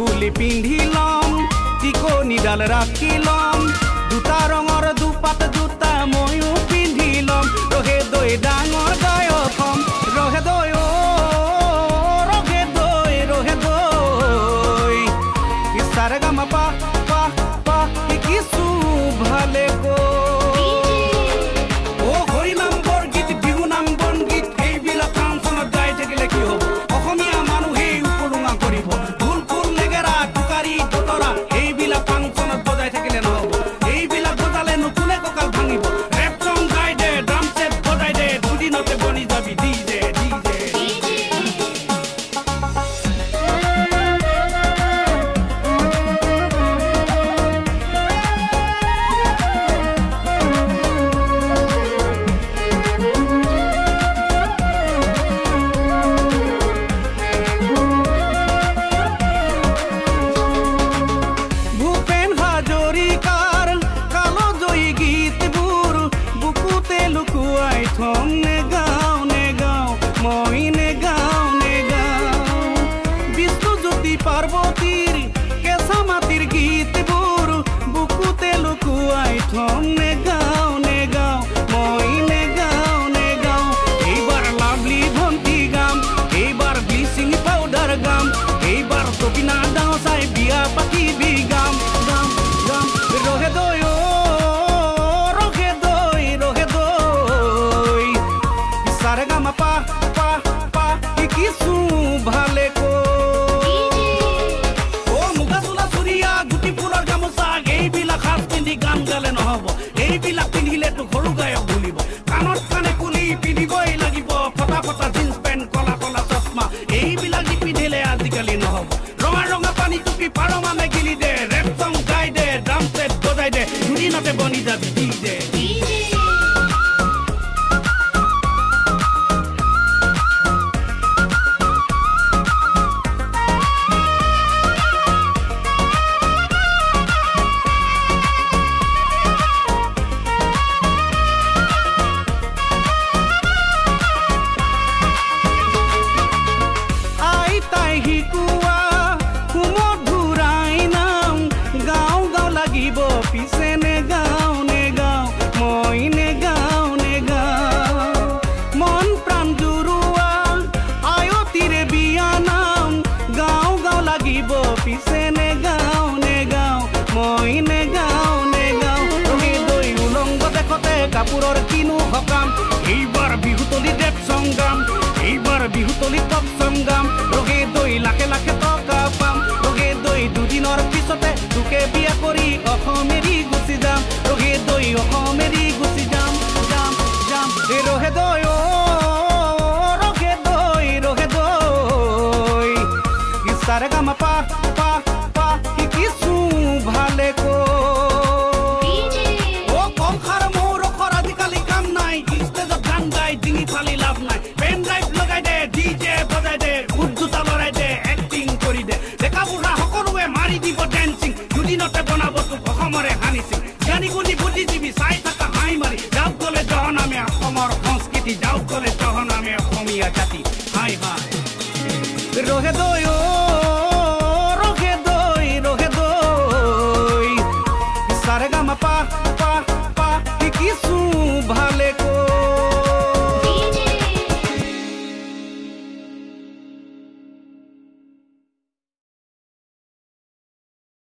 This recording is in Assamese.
ফুলি পিন্ধি লম টিকনিডাল ৰাখি লম দুটা ৰঙৰ দুপাত জোতা ময়ো পিন্ধি লম ৰহে দৈ ডাঙৰ গায়ক হম ৰহে দৈ ৰহে দৈ ইছাৰে গামা পা পা পা শিকিছো ভালে পাৰ্বতীৰ কেঁচা মাটিৰ গীতবোৰ বুকুতে লুকুৱাই থম নেগাও নেগাও মই নেগাও এইবাৰ লাভলি ভন্টি গাম এইবাৰ ব্লিচিং পাউডাৰ গাম এইবাৰ টকিনা ডাও চাই বিয়া পাতিবি গাম গাম গাম ৰহে দৈ ৰহে দৈ সাৰে গামা পা পা পা শিকিছো ভালে গান গালে নহব এইবিলাক পিন্ধিলেতো সৰু গায়ক বুলিব কাণত কানে কুলি পিন্ধিবই লাগিব ফটা ফটা জিন্স পেণ্ট কলা কলা চশমা এইবিলাক পিন্ধিলে আজিকালি নহব ৰঙা ৰঙা পানী টুপি পাৰ মানে গিলি দে ৰেপ চং গাই দে ড্ৰাম ছেট বজাই দে দুদিনতে বনি যাবি ডিজে কাপোৰৰ কিনো হকাম এইবাৰ বিহুতলি দেৱ সংগ্ৰাম এইবাৰ বিহুতলি টপ সংগ্ৰাম ৰহে দৈ লাখে লাখে টকা পাম ৰহে দৈ দুদিনৰ পিছতে তোকে বিয়া কৰি অসমেৰি গুচি যাম ৰহে দৈ অসমেৰি গুচি যাম যাম যাম ৰহে দৈ ৰহে দৈ ইছাৰে গামা পা পা পা শিকিছো ভালে ডিঙি ফালি লাভ নাই পেন ড্ৰাইভ লগাই দে ডিজে বজাই দে উদ্যুতা লৰাই দে এক্টিং কৰি দে ডেকা বুঢ়া সকলোৱে মাৰি দিব ডেন্সিং দুদিনতে বনাব তোক অসমৰে হানিচিং জানি গুণি বুদ্ধিজীৱী চাই থকা হাই মাৰি যাওক গ'লে জহনামে অসমৰ সংস্কৃতি যাওক গ'লে জহনামে অসমীয়া জাতি হাই হাই ৰহে দৈ